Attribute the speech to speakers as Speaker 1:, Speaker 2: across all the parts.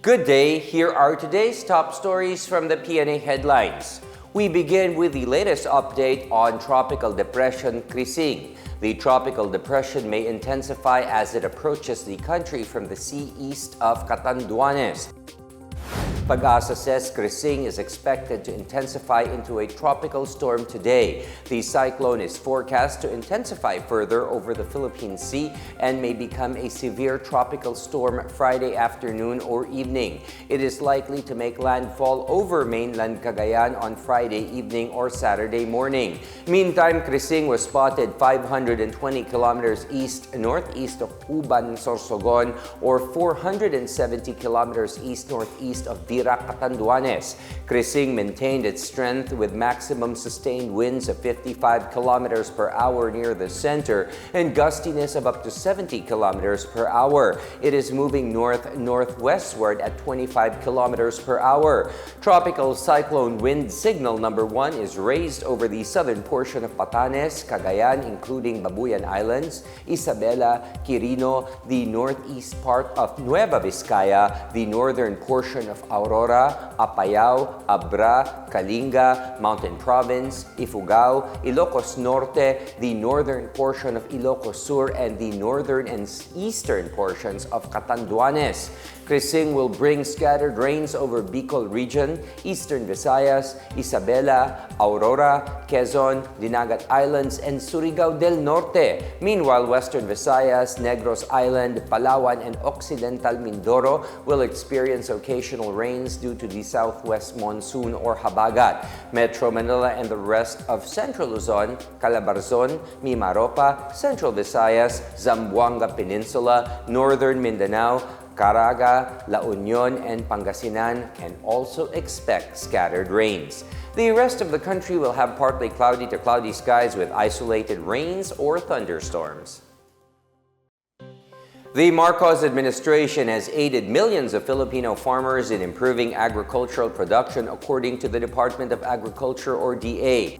Speaker 1: Good day, here are today's top stories from the Pna Headlines. We begin with the latest update on Tropical Depression Crising. The tropical depression may intensify as it approaches the country from the sea east of Catanduanes. PAGCOR says Crising is expected to intensify into a tropical storm today. The cyclone is forecast to intensify further over the Philippine Sea and may become a severe tropical storm Friday afternoon or evening. It is likely to make landfall over mainland Cagayan on Friday evening or Saturday morning. Meantime, Crising was spotted 520 kilometers east-northeast of Uban, Sorsogon, or 470 kilometers east-northeast of Catanduanes. Crising maintained its strength with maximum sustained winds of 55 kilometers per hour near the center and gustiness of up to 70 kilometers per hour. It is moving north-northwestward at 25 kilometers per hour. Tropical cyclone wind signal number 1 is raised over the southern portion of Batanes, Cagayan, including Babuyan Islands, Isabela, Quirino, the northeast part of Nueva Vizcaya, the northern portion of Aurora, Apayao, Abra, Kalinga, Mountain Province, Ifugao, Ilocos Norte, the northern portion of Ilocos Sur, and the northern and eastern portions of Catanduanes. Crising will bring scattered rains over Bicol region, eastern Visayas, Isabela, Aurora, Quezon, Dinagat Islands, and Surigao del Norte. Meanwhile, western Visayas, Negros Island, Palawan, and occidental Mindoro will experience occasional rains due to the southwest monsoon or habagat. Metro Manila and the rest of central Luzon, Calabarzon, Mimaropa, central Visayas, Zamboanga Peninsula, northern Mindanao, Caraga, La Union, and Pangasinan can also expect scattered rains. The rest of the country will have partly cloudy to cloudy skies with isolated rains or thunderstorms. The Marcos administration has aided millions of Filipino farmers in improving agricultural production, according to the Department of Agriculture, or DA.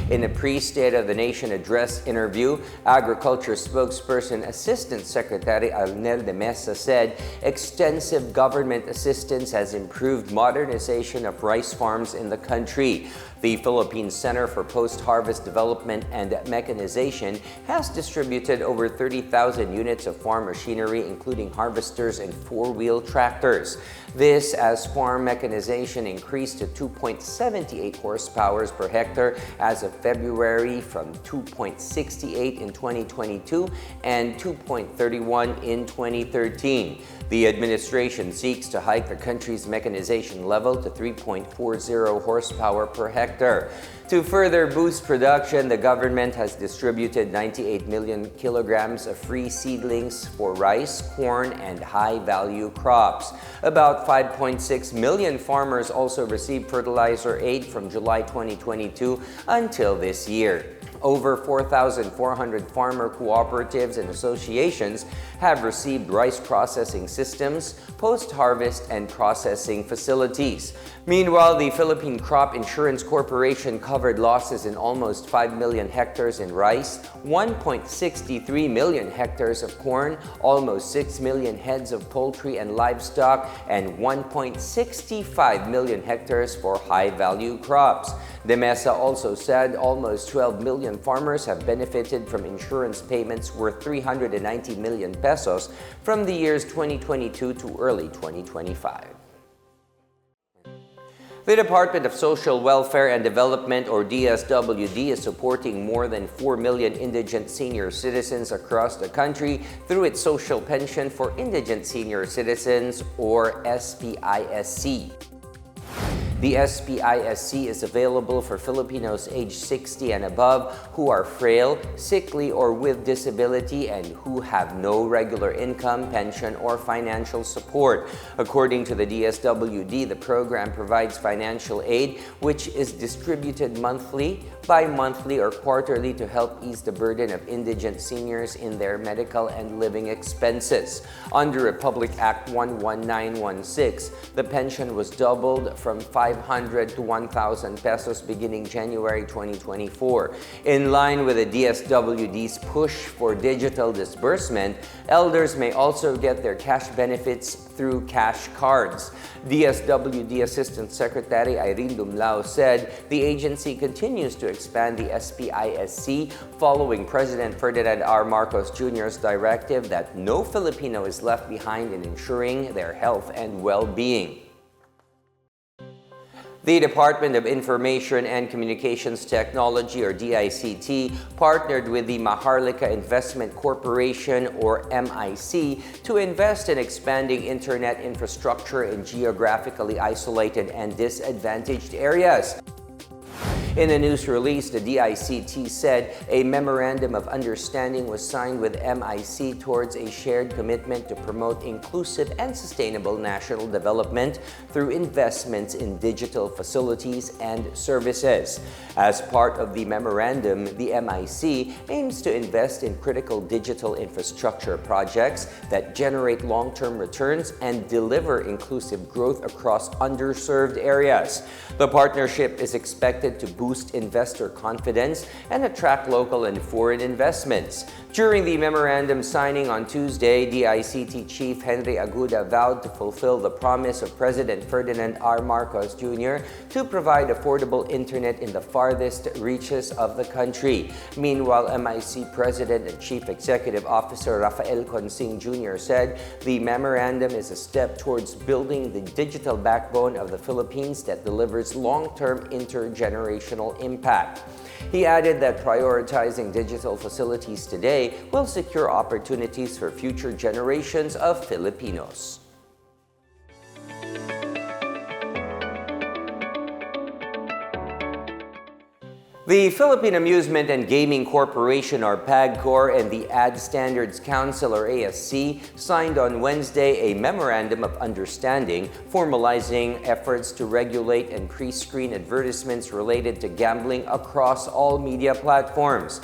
Speaker 1: In a pre-State of the Nation address interview, Agriculture spokesperson Assistant Secretary Arnel de Mesa said extensive government assistance has improved modernization of rice farms in the country. The Philippine Center for Post-Harvest Development and Mechanization has distributed over 30,000 units of farm machinery, including harvesters and four-wheel tractors. This as farm mechanization increased to 2.78 horsepower per hectare as of February from 2.68 in 2022 and 2.31 in 2013. The administration seeks to hike the country's mechanization level to 3.40 horsepower per hectare. To further boost production, the government has distributed 98 million kilograms of free seedlings for rice, corn, and high-value crops. About 5.6 million farmers also received fertilizer aid from July 2022 until this year. Over 4,400 farmer cooperatives and associations have received rice processing systems, post-harvest, and processing facilities. Meanwhile, the Philippine Crop Insurance Corporation covered losses in almost 5 million hectares in rice, 1.63 million hectares of corn, almost 6 million heads of poultry and livestock, and 1.65 million hectares for high-value crops. De Mesa also said almost 12 million farmers have benefited from insurance payments worth 390 million pesos from the years 2022 to early 2025. The Department of Social Welfare and Development, or DSWD, is supporting more than 4 million indigent senior citizens across the country through its Social Pension for Indigent Senior Citizens, or SPISC. The SPISC is available for Filipinos aged 60 and above who are frail, sickly, or with disability and who have no regular income, pension, or financial support. According to the DSWD, the program provides financial aid which is distributed monthly, bi-monthly, or quarterly to help ease the burden of indigent seniors in their medical and living expenses. Under Republic Act 11916, the pension was doubled from 5 500 to 1,000 pesos beginning January 2024. In line with the DSWD's push for digital disbursement, elders may also get their cash benefits through cash cards. DSWD Assistant Secretary Irene Dumlao said the agency continues to expand the SPISC following President Ferdinand R. Marcos Jr.'s directive that no Filipino is left behind in ensuring their health and well-being. The Department of Information and Communications Technology, or DICT, partnered with the Maharlika Investment Corporation, or MIC, to invest in expanding internet infrastructure in geographically isolated and disadvantaged areas. In a news release, the DICT said a memorandum of understanding was signed with MIC towards a shared commitment to promote inclusive and sustainable national development through investments in digital facilities and services. As part of the memorandum, the MIC aims to invest in critical digital infrastructure projects that generate long-term returns and deliver inclusive growth across underserved areas. The partnership is expected to boost investor confidence and attract local and foreign investments. During the memorandum signing on Tuesday, DICT Chief Henry Aguda vowed to fulfill the promise of President Ferdinand R. Marcos Jr. to provide affordable internet in the farthest reaches of the country. Meanwhile, MIC President and Chief Executive Officer Rafael Consing Jr. said the memorandum is a step towards building the digital backbone of the Philippines that delivers long-term intergenerational impact. He added that prioritizing digital facilities today will secure opportunities for future generations of Filipinos. The Philippine Amusement and Gaming Corporation, or PAGCOR, and the Ad Standards Council, or ASC, signed on Wednesday a memorandum of understanding formalizing efforts to regulate and pre-screen advertisements related to gambling across all media platforms.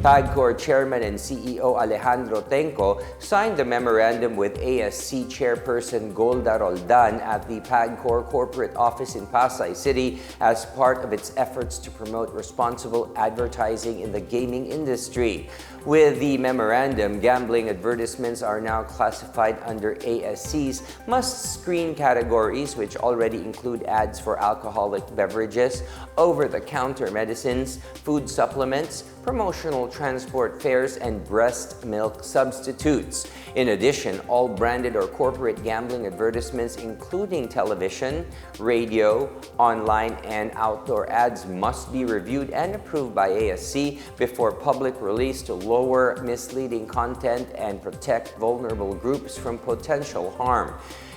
Speaker 1: PAGCOR Chairman and CEO Alejandro Tenco signed the memorandum with ASC Chairperson Golda Roldan at the PAGCOR corporate office in Pasay City as part of its efforts to promote responsible advertising in the gaming industry. With the memorandum, gambling advertisements are now classified under ASC's must-screen categories, which already include ads for alcoholic beverages, over-the-counter medicines, food supplements, promotional transport fares, and breast milk substitutes. In addition, all branded or corporate gambling advertisements, including television, radio, online, and outdoor ads, must be reviewed and approved by ASC before public release to lower misleading content and protect vulnerable groups from potential harm.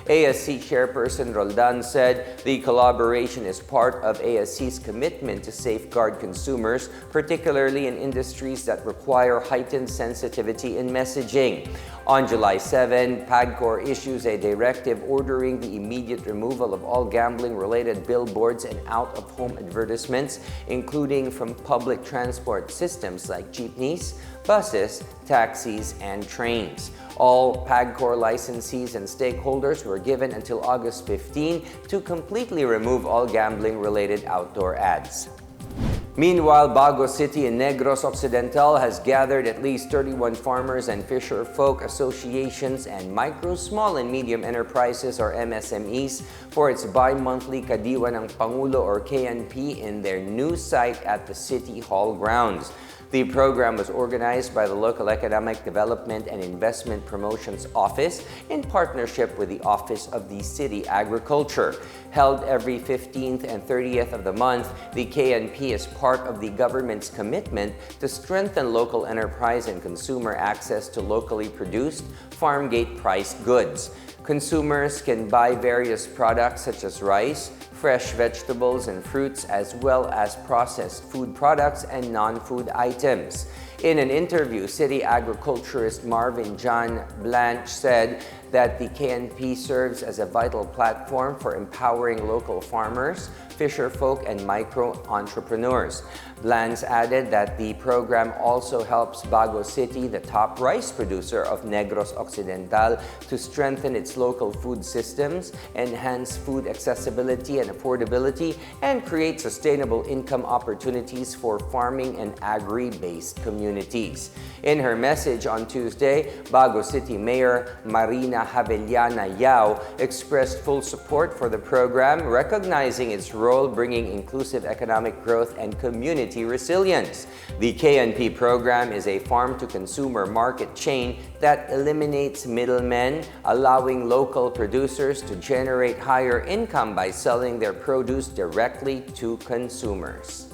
Speaker 1: ASC Chairperson Roldan said the collaboration is part of ASC's commitment to safeguard consumers, particularly in industries that require heightened sensitivity in messaging. On July 7, PAGCOR issues a directive ordering the immediate removal of all gambling-related billboards and out-of-home advertisements, including from public transport systems like jeepneys, buses, taxis, and trains. All PAGCOR licensees and stakeholders were given until August 15 to completely remove all gambling-related outdoor ads. Meanwhile, Bago City in Negros Occidental has gathered at least 31 farmers and fisher folk associations and micro, small, and medium enterprises, or MSMEs, for its bi-monthly Kadiwa ng Pangulo, or KNP, in their new site at the City Hall grounds. The program was organized by the Local Economic Development and Investment Promotions Office in partnership with the Office of the City Agriculture. Held every 15th and 30th of the month, the KNP is part of the government's commitment to strengthen local enterprise and consumer access to locally produced, farm-gate-priced goods. Consumers can buy various products such as rice, fresh vegetables and fruits, as well as processed food products and non-food items. In an interview, City Agriculturist Marvin John Blanche said that the KNP serves as a vital platform for empowering local farmers, fisherfolk, and micro-entrepreneurs. Blanche added that the program also helps Bago City, the top rice producer of Negros Occidental, to strengthen its local food systems, enhance food accessibility and affordability, and create sustainable income opportunities for farming and agri-based communities. In her message on Tuesday, Bago City Mayor Marina Javellana Yao expressed full support for the program, recognizing its role bringing inclusive economic growth and community resilience. The KNP program is a farm-to-consumer market chain that eliminates middlemen, allowing local producers to generate higher income by selling their produce directly to consumers.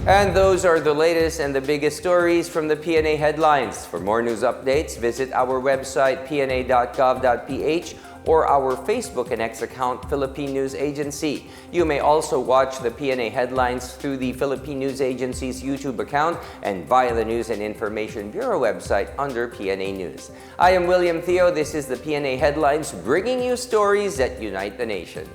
Speaker 1: And those are the latest and the biggest stories from the PNA headlines. For more news updates, visit our website pna.gov.ph or our Facebook and X account, Philippine News Agency. You may also watch the PNA headlines through the Philippine News Agency's YouTube account and via the News and Information Bureau website under PNA News. I am William Theo. This is the PNA headlines, bringing you stories that unite the nation.